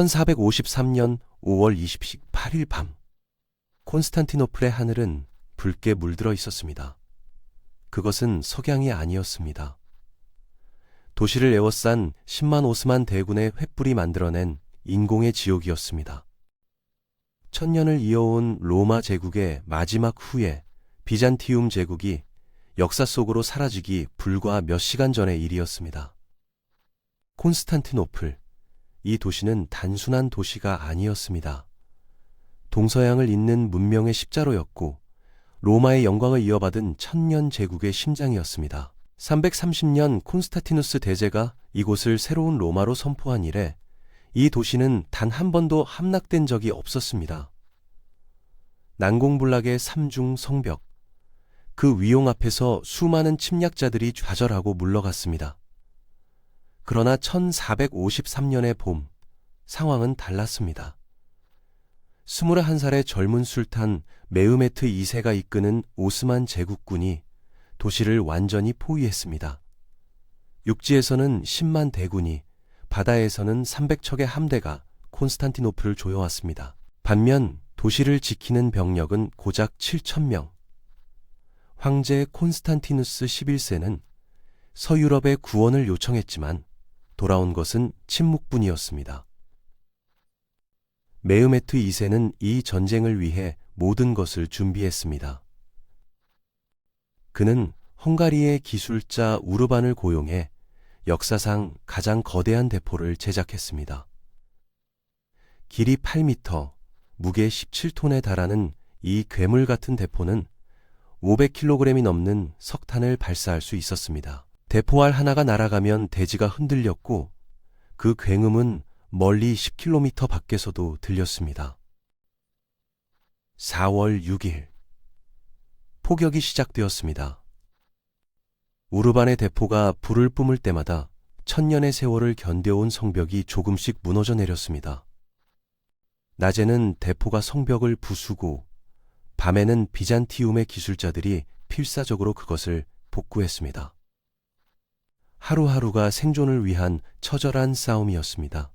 1453년 5월 28일 밤, 콘스탄티노플의 하늘은 붉게 물들어 있었습니다. 그것은 석양이 아니었습니다. 도시를 에워싼 10만 오스만 대군의 횃불이 만들어낸 인공의 지옥이었습니다. 천년을 이어온 로마 제국의 마지막 후에 비잔티움 제국이 역사 속으로 사라지기 불과 몇 시간 전의 일이었습니다. 콘스탄티노플, 이 도시는 단순한 도시가 아니었습니다. 동서양을 잇는 문명의 십자로였고 로마의 영광을 이어받은 천년 제국의 심장이었습니다. 330년 콘스탄티누스 대제가 이곳을 새로운 로마로 선포한 이래 이 도시는 단 한 번도 함락된 적이 없었습니다. 난공불락의 삼중 성벽, 그 위용 앞에서 수많은 침략자들이 좌절하고 물러갔습니다. 그러나 1453년의 봄, 상황은 달랐습니다. 21살의 젊은 술탄 메흐메트 2세가 이끄는 오스만 제국군이 도시를 완전히 포위했습니다. 육지에서는 10만 대군이, 바다에서는 300척의 함대가 콘스탄티노플을 조여왔습니다. 반면 도시를 지키는 병력은 고작 7,000명. 황제 콘스탄티누스 11세는 서유럽의 구원을 요청했지만 돌아온 것은 침묵뿐이었습니다. 메흐메트 2세는 이 전쟁을 위해 모든 것을 준비했습니다. 그는 헝가리의 기술자 우르반을 고용해 역사상 가장 거대한 대포를 제작했습니다. 길이 8m, 무게 17톤에 달하는 이 괴물 같은 대포는 500kg이 넘는 석탄을 발사할 수 있었습니다. 대포알 하나가 날아가면 대지가 흔들렸고 그 굉음은 멀리 10km 밖에서도 들렸습니다. 4월 6일, 폭격이 시작되었습니다. 우르반의 대포가 불을 뿜을 때마다 천년의 세월을 견뎌온 성벽이 조금씩 무너져 내렸습니다. 낮에는 대포가 성벽을 부수고 밤에는 비잔티움의 기술자들이 필사적으로 그것을 복구했습니다. 하루하루가 생존을 위한 처절한 싸움이었습니다.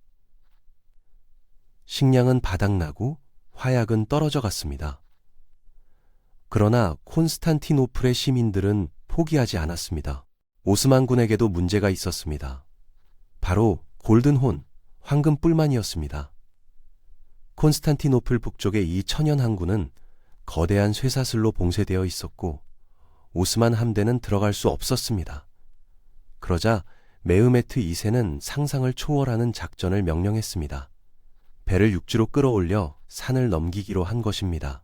식량은 바닥나고 화약은 떨어져 갔습니다. 그러나 콘스탄티노플의 시민들은 포기하지 않았습니다. 오스만군에게도 문제가 있었습니다. 바로 골든혼, 황금뿔만이었습니다. 콘스탄티노플 북쪽의 이 천연 항구는 거대한 쇠사슬로 봉쇄되어 있었고 오스만 함대는 들어갈 수 없었습니다. 그러자 메흐메트 2세는 상상을 초월하는 작전을 명령했습니다. 배를 육지로 끌어올려 산을 넘기기로 한 것입니다.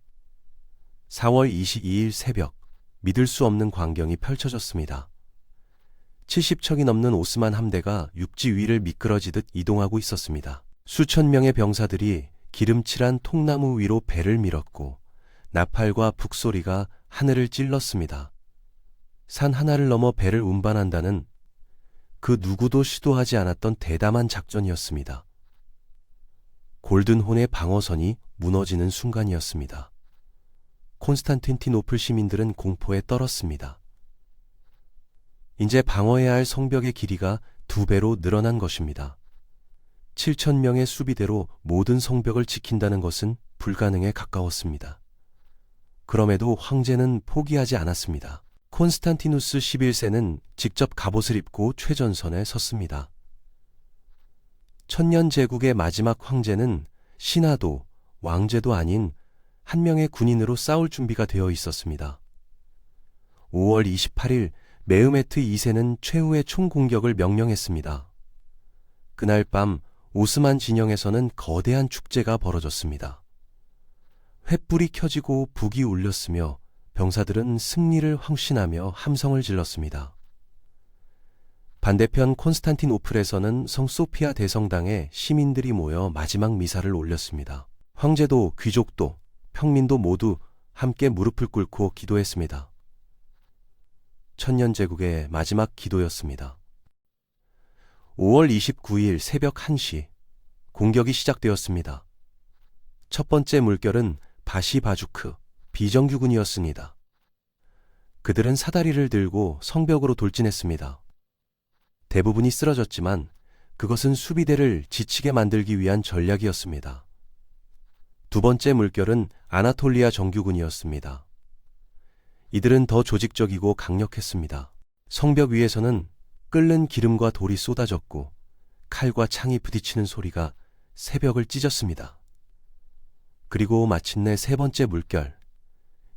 4월 22일 새벽, 믿을 수 없는 광경이 펼쳐졌습니다. 70척이 넘는 오스만 함대가 육지 위를 미끄러지듯 이동하고 있었습니다. 수천 명의 병사들이 기름칠한 통나무 위로 배를 밀었고 나팔과 북소리가 하늘을 찔렀습니다. 산 하나를 넘어 배를 운반한다는 그 누구도 시도하지 않았던 대담한 작전이었습니다. 골든혼의 방어선이 무너지는 순간이었습니다. 콘스탄티노플 시민들은 공포에 떨었습니다. 이제 방어해야 할 성벽의 길이가 2배로 늘어난 것입니다. 7,000명의 수비대로 모든 성벽을 지킨다는 것은 불가능에 가까웠습니다. 그럼에도 황제는 포기하지 않았습니다. 콘스탄티누스 11세는 직접 갑옷을 입고 최전선에 섰습니다. 천년 제국의 마지막 황제는 신하도 왕제도 아닌 한 명의 군인으로 싸울 준비가 되어 있었습니다. 5월 28일 메흐메트 2세는 최후의 총공격을 명령했습니다. 그날 밤 오스만 진영에서는 거대한 축제가 벌어졌습니다. 횃불이 켜지고 북이 울렸으며 병사들은 승리를 확신하며 함성을 질렀습니다. 반대편 콘스탄티노플에서는 성 소피아 대성당에 시민들이 모여 마지막 미사를 올렸습니다. 황제도 귀족도 평민도 모두 함께 무릎을 꿇고 기도했습니다. 천년 제국의 마지막 기도였습니다. 5월 29일 새벽 1시, 공격이 시작되었습니다. 첫 번째 물결은 바시바주크, 비정규군이었습니다. 그들은 사다리를 들고 성벽으로 돌진했습니다. 대부분이 쓰러졌지만 그것은 수비대를 지치게 만들기 위한 전략이었습니다. 두 번째 물결은 아나톨리아 정규군이었습니다. 이들은 더 조직적이고 강력했습니다. 성벽 위에서는 끓는 기름과 돌이 쏟아졌고 칼과 창이 부딪히는 소리가 새벽을 찢었습니다. 그리고 마침내 세 번째 물결,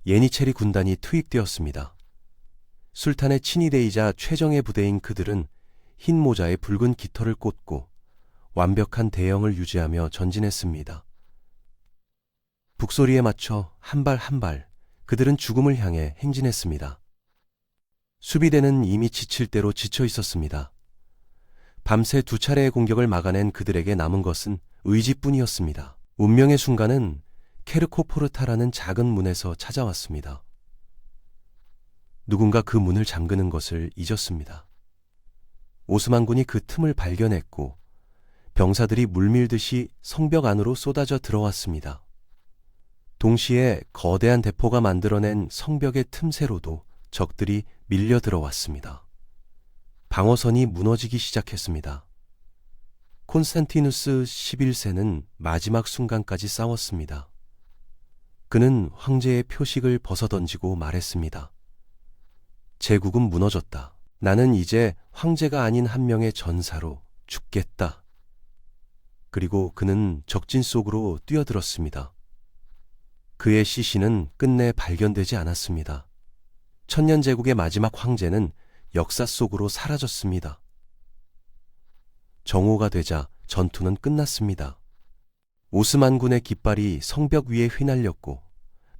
예니체리 군단이 투입되었습니다. 술탄의 친위대이자 최정예 부대인 그들은 흰 모자에 붉은 깃털을 꽂고 완벽한 대형을 유지하며 전진했습니다. 북소리에 맞춰 한 발 한 발 그들은 죽음을 향해 행진했습니다. 수비대는 이미 지칠 대로 지쳐 있었습니다. 밤새 두 차례의 공격을 막아낸 그들에게 남은 것은 의지뿐이었습니다. 운명의 순간은 케르코포르타라는 작은 문에서 찾아왔습니다. 누군가 그 문을 잠그는 것을 잊었습니다. 오스만군이 그 틈을 발견했고 병사들이 물밀듯이 성벽 안으로 쏟아져 들어왔습니다. 동시에 거대한 대포가 만들어낸 성벽의 틈새로도 적들이 밀려 들어왔습니다. 방어선이 무너지기 시작했습니다. 콘스탄티누스 11세는 마지막 순간까지 싸웠습니다. 그는 황제의 표식을 벗어던지고 말했습니다. 제국은 무너졌다. 나는 이제 황제가 아닌 한 명의 전사로 죽겠다. 그리고 그는 적진 속으로 뛰어들었습니다. 그의 시신은 끝내 발견되지 않았습니다. 천년제국의 마지막 황제는 역사 속으로 사라졌습니다. 정오가 되자 전투는 끝났습니다. 오스만군의 깃발이 성벽 위에 휘날렸고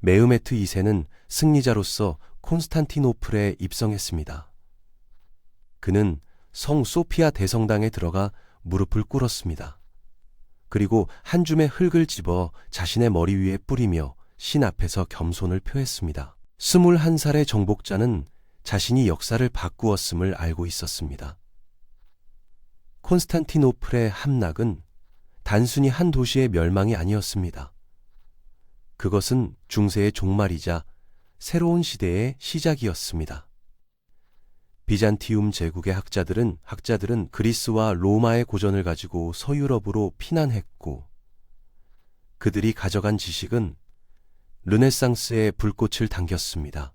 메흐메트 2세는 승리자로서 콘스탄티노플에 입성했습니다. 그는 성 소피아 대성당에 들어가 무릎을 꿇었습니다. 그리고 한 줌의 흙을 집어 자신의 머리 위에 뿌리며 신 앞에서 겸손을 표했습니다. 21살의 정복자는 자신이 역사를 바꾸었음을 알고 있었습니다. 콘스탄티노플의 함락은 단순히 한 도시의 멸망이 아니었습니다. 그것은 중세의 종말이자 새로운 시대의 시작이었습니다. 비잔티움 제국의 학자들은 그리스와 로마의 고전을 가지고 서유럽으로 피난했고 그들이 가져간 지식은 르네상스의 불꽃을 당겼습니다.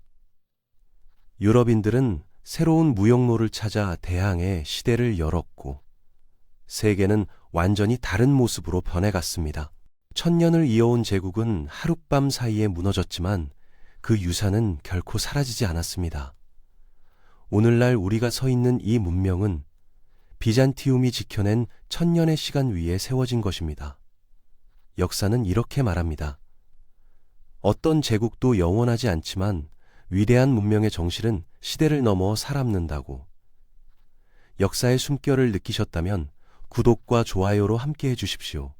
유럽인들은 새로운 무역로를 찾아 대항해 시대를 열었고 세계는 완전히 다른 모습으로 변해갔습니다. 1000년을 이어온 제국은 하룻밤 사이에 무너졌지만 그 유산은 결코 사라지지 않았습니다. 오늘날 우리가 서 있는 이 문명은 비잔티움이 지켜낸 1000년의 시간 위에 세워진 것입니다. 역사는 이렇게 말합니다. 어떤 제국도 영원하지 않지만 위대한 문명의 정실은 시대를 넘어 살아남는다고. 역사의 숨결을 느끼셨다면 구독과 좋아요로 함께해 주십시오.